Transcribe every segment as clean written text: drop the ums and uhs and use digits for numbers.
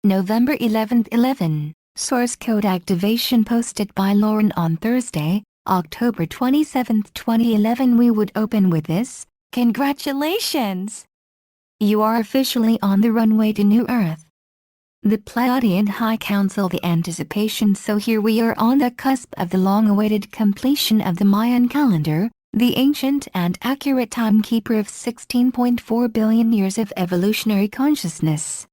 November 11, 11. Source code activation posted by Lauren on Thursday, October 27, 2011. We would open with this: congratulations! You are officially on the runway to New Earth. The Pleiadian High Council, the anticipation. So here we are on the cusp of the long-awaited completion of the Mayan calendar, the ancient and accurate timekeeper of 16.4 billion years of evolutionary consciousness.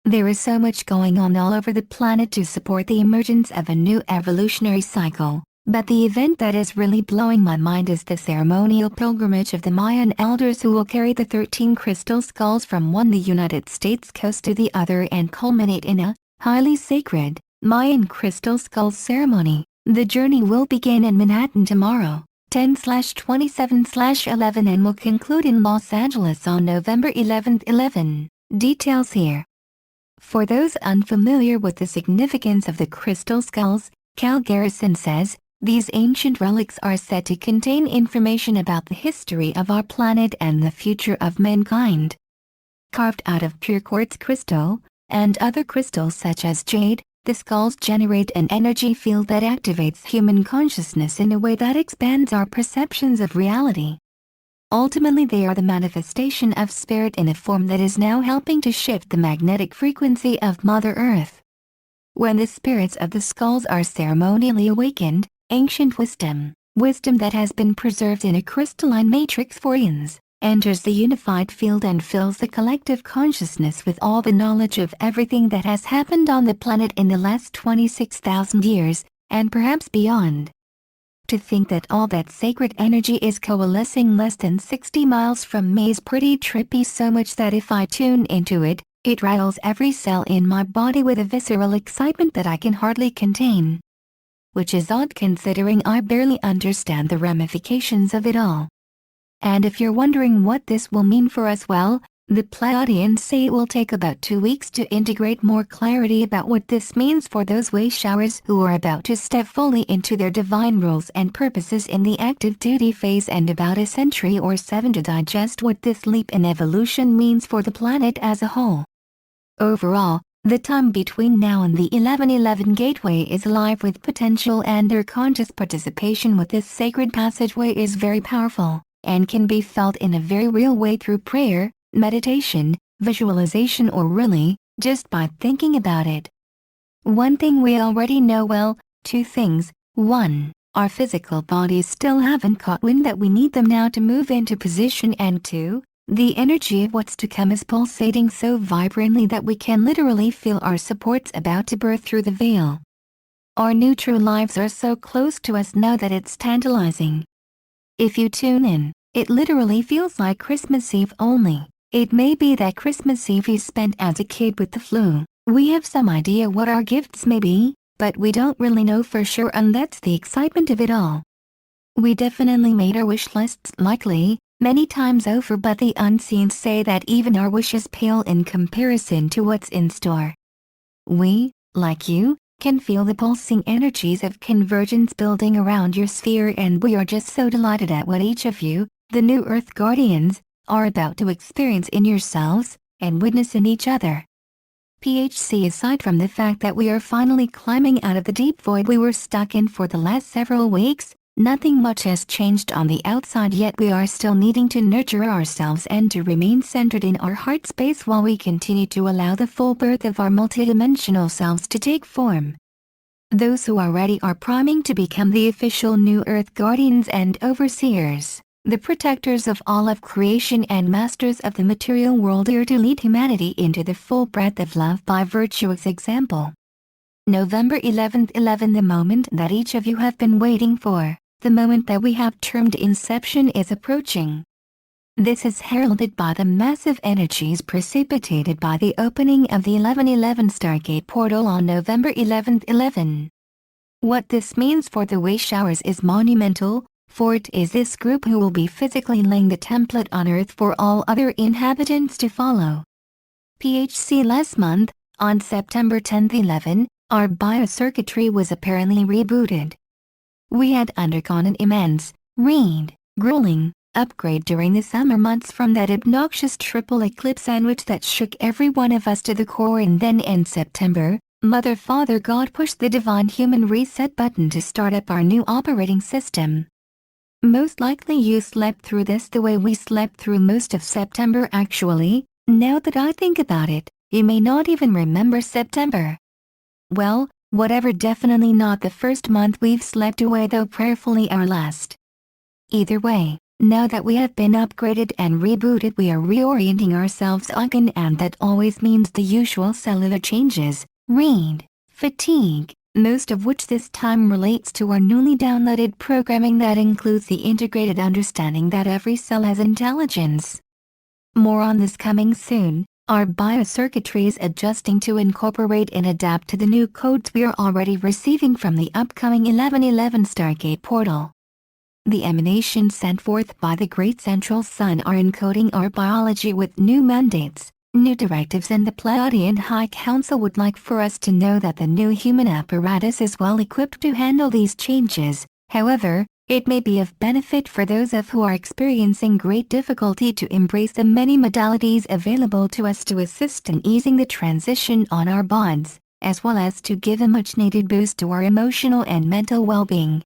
There is so much going on all over the planet to support the emergence of a new evolutionary cycle, but the event that is really blowing my mind is the ceremonial pilgrimage of the Mayan elders who will carry the 13 crystal skulls from the United States coast to the other and culminate in a highly sacred Mayan crystal skulls ceremony. The journey will begin in Manhattan tomorrow, 10/27/11, and will conclude in Los Angeles on November 11, 11. Details here. For those unfamiliar with the significance of the crystal skulls, Cal Garrison says, these ancient relics are said to contain information about the history of our planet and the future of mankind. Carved out of pure quartz crystal, and other crystals such as jade, the skulls generate an energy field that activates human consciousness in a way that expands our perceptions of reality. Ultimately, they are the manifestation of spirit in a form that is now helping to shift the magnetic frequency of Mother Earth. When the spirits of the skulls are ceremonially awakened, ancient wisdom that has been preserved in a crystalline matrix for eons, enters the unified field and fills the collective consciousness with all the knowledge of everything that has happened on the planet in the last 26,000 years, and perhaps beyond. To think that all that sacred energy is coalescing less than 60 miles from me is pretty trippy, so much that if I tune into it, it rattles every cell in my body with a visceral excitement that I can hardly contain. Which is odd considering I barely understand the ramifications of it all. And if you're wondering what this will mean for us, well, the Pleiadians say it will take about 2 weeks to integrate more clarity about what this means for those way showers who are about to step fully into their divine roles and purposes in the active duty phase, and about a century or 7 to digest what this leap in evolution means for the planet as a whole. Overall, the time between now and the 1111 gateway is alive with potential, and their conscious participation with this sacred passageway is very powerful, and can be felt in a very real way through prayer, meditation, visualization, or really, just by thinking about it. One thing we already know well, 2 things. 1. Our physical bodies still haven't caught wind that we need them now to move into position, and 2. The energy of what's to come is pulsating so vibrantly that we can literally feel our supports about to burst through the veil. Our new true lives are so close to us now that it's tantalizing. If you tune in, it literally feels like Christmas Eve, only it may be that Christmas Eve you spent as a kid with the flu. We have some idea what our gifts may be, but we don't really know for sure, and that's the excitement of it all. We definitely made our wish lists, likely many times over, but the unseen say that even our wishes pale in comparison to what's in store. We, like you, can feel the pulsing energies of convergence building around your sphere, and we are just so delighted at what each of you, the New Earth Guardians, are about to experience in yourselves, and witness in each other. PHC, aside from the fact that we are finally climbing out of the deep void we were stuck in for the last several weeks, nothing much has changed on the outside, yet we are still needing to nurture ourselves and to remain centered in our heart space while we continue to allow the full birth of our multidimensional selves to take form. Those who are ready are priming to become the official New Earth Guardians and Overseers, the protectors of all of creation and masters of the material world, here to lead humanity into the full breadth of love by virtuous example. November 11, 11. The moment that each of you have been waiting for, the moment that we have termed Inception, is approaching. This is heralded by the massive energies precipitated by the opening of the 1111 Stargate portal on November 11, 11. What this means for the way showers is monumental, for it is this group who will be physically laying the template on Earth for all other inhabitants to follow. PHC, last month, on September 10, 11, our biocircuitry was apparently rebooted. We had undergone an immense, grueling, upgrade during the summer months from that obnoxious triple eclipse sandwich that shook every one of us to the core, and then in September, Mother Father God pushed the divine human reset button to start up our new operating system. Most likely you slept through this the way we slept through most of September. Actually, now that I think about it, you may not even remember September. Well, whatever, definitely not the first month we've slept away, though prayerfully our last. Either way, now that we have been upgraded and rebooted, we are reorienting ourselves again, and that always means the usual cellular changes, read, fatigue, most of which this time relates to our newly downloaded programming that includes the integrated understanding that every cell has intelligence. More on this coming soon. Our biocircuitry is adjusting to incorporate and adapt to the new codes we are already receiving from the upcoming 1111 Stargate portal. The emanations sent forth by the Great Central Sun are encoding our biology with new mandates, new directives, and the Pleiadian High Council would like for us to know that the new human apparatus is well equipped to handle these changes. However, it may be of benefit for those of who are experiencing great difficulty to embrace the many modalities available to us to assist in easing the transition on our bonds, as well as to give a much-needed boost to our emotional and mental well-being.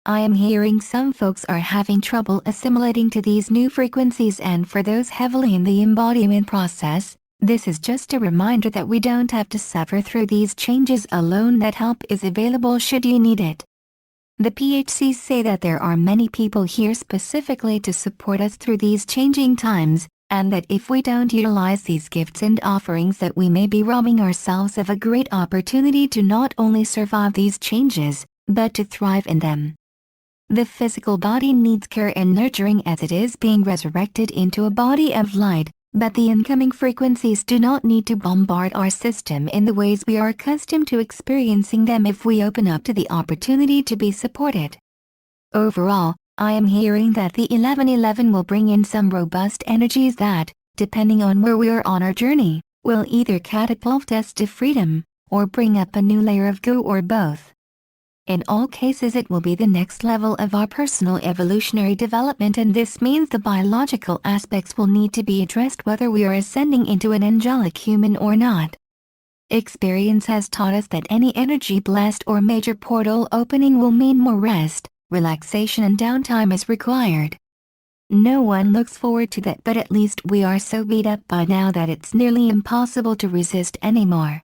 I am hearing some folks are having trouble assimilating to these new frequencies, and for those heavily in the embodiment process, this is just a reminder that we don't have to suffer through these changes alone, that help is available should you need it. The PHCs say that there are many people here specifically to support us through these changing times, and that if we don't utilize these gifts and offerings, that we may be robbing ourselves of a great opportunity to not only survive these changes, but to thrive in them. The physical body needs care and nurturing as it is being resurrected into a body of light, but the incoming frequencies do not need to bombard our system in the ways we are accustomed to experiencing them if we open up to the opportunity to be supported. Overall, I am hearing that the 1111 will bring in some robust energies that, depending on where we are on our journey, will either catapult us to freedom, or bring up a new layer of goo, or both. In all cases, it will be the next level of our personal evolutionary development, and this means the biological aspects will need to be addressed whether we are ascending into an angelic human or not. Experience has taught us that any energy blast or major portal opening will mean more rest, relaxation, and downtime is required. No one looks forward to that, but at least we are so beat up by now that it's nearly impossible to resist anymore.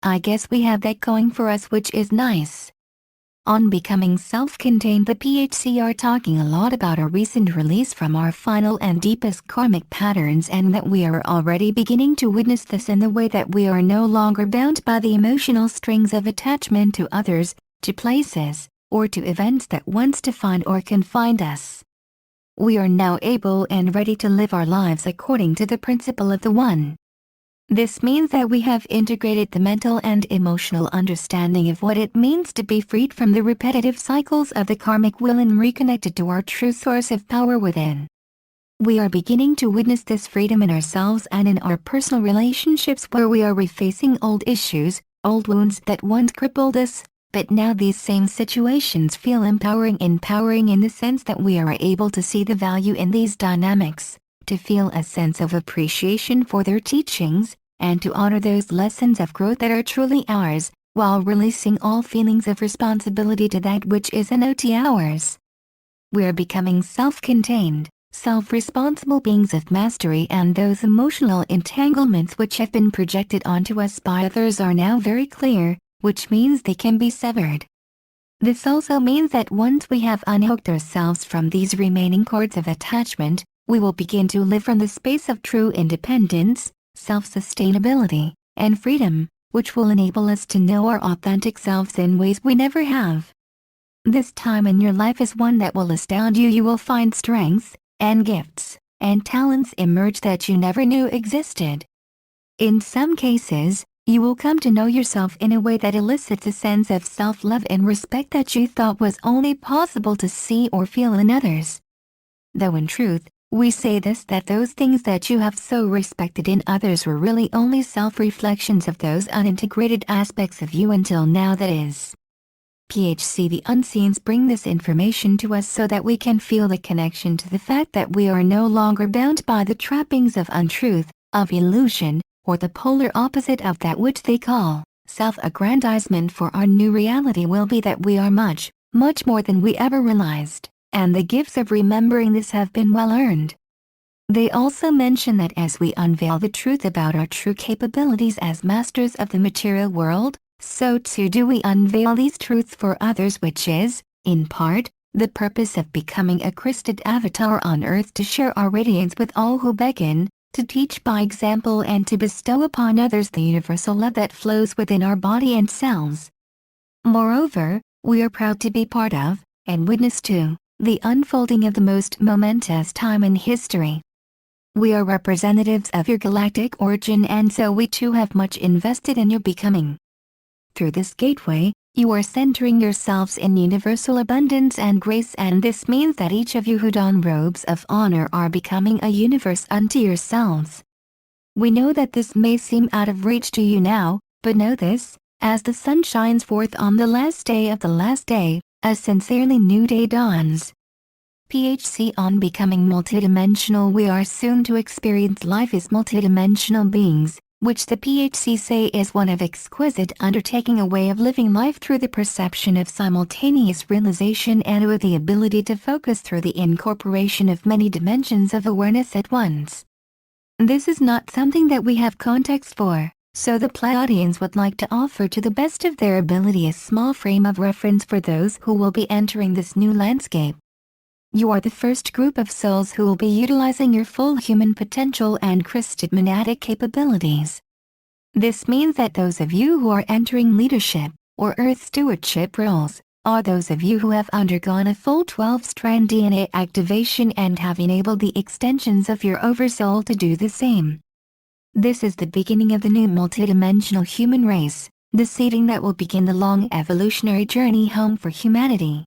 I guess we have that going for us, which is nice. On becoming self-contained, the PHC are talking a lot about a recent release from our final and deepest karmic patterns, and that we are already beginning to witness this in the way that we are no longer bound by the emotional strings of attachment to others, to places, or to events that once defined or confined us. We are now able and ready to live our lives according to the principle of the One. This means that we have integrated the mental and emotional understanding of what it means to be freed from the repetitive cycles of the karmic wheel and reconnected to our true source of power within. We are beginning to witness this freedom in ourselves and in our personal relationships, where we are refacing old issues, old wounds that once crippled us, but now these same situations feel empowering in the sense that we are able to see the value in these dynamics, to feel a sense of appreciation for their teachings, and to honor those lessons of growth that are truly ours, while releasing all feelings of responsibility to that which is not ours. We are becoming self-contained, self-responsible beings of mastery, and those emotional entanglements which have been projected onto us by others are now very clear, which means they can be severed. This also means that once we have unhooked ourselves from these remaining cords of attachment, we will begin to live from the space of true independence, self-sustainability, and freedom, which will enable us to know our authentic selves in ways we never have. This time in your life is one that will astound you. You will find strengths, and gifts, and talents emerge that you never knew existed. In some cases, you will come to know yourself in a way that elicits a sense of self-love and respect that you thought was only possible to see or feel in others. Though in truth, we say this, that those things that you have so respected in others were really only self-reflections of those unintegrated aspects of you until now, that is. PHC The Unseens bring this information to us so that we can feel the connection to the fact that we are no longer bound by the trappings of untruth, of illusion, or the polar opposite of that which they call self-aggrandizement. For our new reality will be that we are much, much more than we ever realized, and the gifts of remembering this have been well earned. They also mention that as we unveil the truth about our true capabilities as masters of the material world, so too do we unveil these truths for others, which is, in part, the purpose of becoming a Christed avatar on earth, to share our radiance with all who beckon, to teach by example, and to bestow upon others the universal love that flows within our body and cells. Moreover, we are proud to be part of, and witness to, the unfolding of the most momentous time in history. We are representatives of your galactic origin, and so we too have much invested in your becoming. Through this gateway, you are centering yourselves in universal abundance and grace, and this means that each of you who don robes of honor are becoming a universe unto yourselves. We know that this may seem out of reach to you now, but know this, as the sun shines forth on the last day of the last day, a sincerely new day dawns. PHC On Becoming Multidimensional. We are soon to experience life as multidimensional beings, which the PHC say is one of exquisite undertaking, a way of living life through the perception of simultaneous realization and with the ability to focus through the incorporation of many dimensions of awareness at once. This is not something that we have context for, so the Pleiadians would like to offer to the best of their ability a small frame of reference for those who will be entering this new landscape. You are the first group of souls who will be utilizing your full human potential and Christed monadic capabilities. This means that those of you who are entering leadership, or Earth stewardship roles, are those of you who have undergone a full 12-strand DNA activation and have enabled the extensions of your oversoul to do the same. This is the beginning of the new multidimensional human race, the seeding that will begin the long evolutionary journey home for humanity.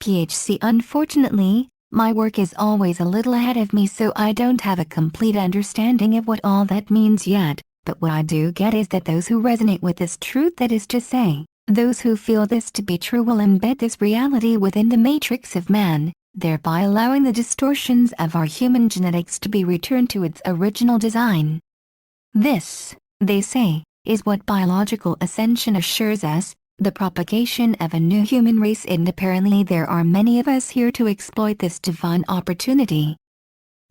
PHC Unfortunately, my work is always a little ahead of me, so I don't have a complete understanding of what all that means yet, but what I do get is that those who resonate with this truth, that is to say, those who feel this to be true, will embed this reality within the matrix of man, thereby allowing the distortions of our human genetics to be returned to its original design. This, they say, is what biological ascension assures us, the propagation of a new human race, and apparently there are many of us here to exploit this divine opportunity.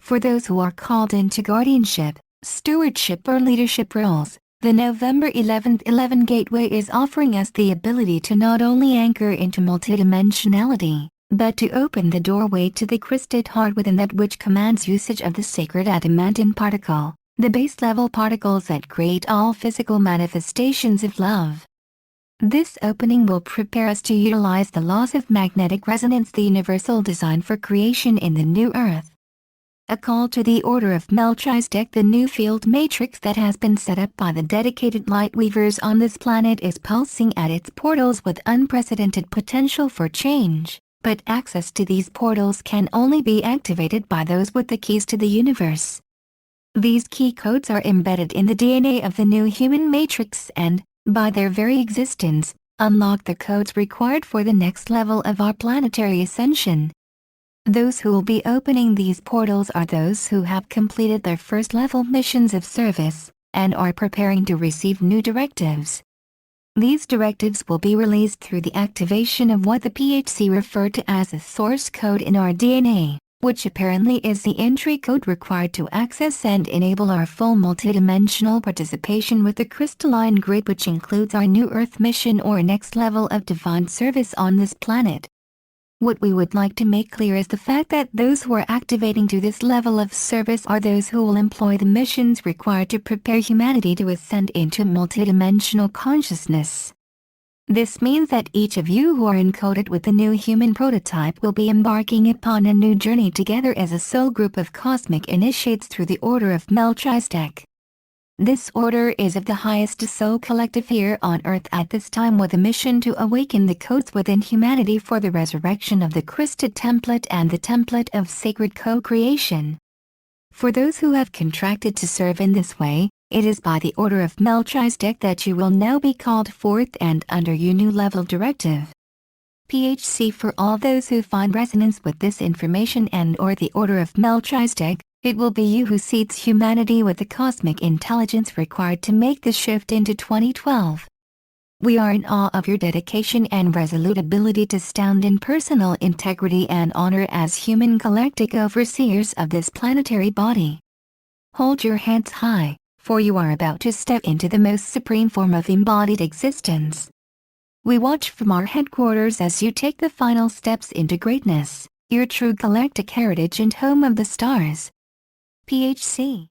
For those who are called into guardianship, stewardship or leadership roles, the November 11th 11 Gateway is offering us the ability to not only anchor into multidimensionality, but to open the doorway to the Christed heart within, that which commands usage of the sacred adamantine particle, the base-level particles that create all physical manifestations of love. This opening will prepare us to utilize the laws of magnetic resonance, the universal design for creation in the new earth. A call to the Order of Melchizedek, the new field matrix that has been set up by the dedicated light weavers on this planet, is pulsing at its portals with unprecedented potential for change, but access to these portals can only be activated by those with the keys to the universe. These key codes are embedded in the DNA of the new human matrix and, by their very existence, unlock the codes required for the next level of our planetary ascension. Those who will be opening these portals are those who have completed their first-level missions of service, and are preparing to receive new directives. These directives will be released through the activation of what the PHC refer to as a source code in our DNA, which apparently is the entry code required to access and enable our full multidimensional participation with the crystalline grid, which includes our new Earth mission or next level of divine service on this planet. What we would like to make clear is the fact that those who are activating to this level of service are those who will employ the missions required to prepare humanity to ascend into multidimensional consciousness. This means that each of you who are encoded with the new human prototype will be embarking upon a new journey together as a soul group of cosmic initiates through the Order of Melchizedek. This order is of the highest soul collective here on Earth at this time, with a mission to awaken the codes within humanity for the resurrection of the Christed template and the template of sacred co-creation. For those who have contracted to serve in this way, it is by the Order of Melchizedek that you will now be called forth and under your new level directive. PHC for all those who find resonance with this information and/or the Order of Melchizedek. It will be you who seeds humanity with the cosmic intelligence required to make the shift into 2012. We are in awe of your dedication and resolute ability to stand in personal integrity and honor as human galactic overseers of this planetary body. Hold your heads high, for you are about to step into the most supreme form of embodied existence. We watch from our headquarters as you take the final steps into greatness, your true galactic heritage and home of the stars. PHC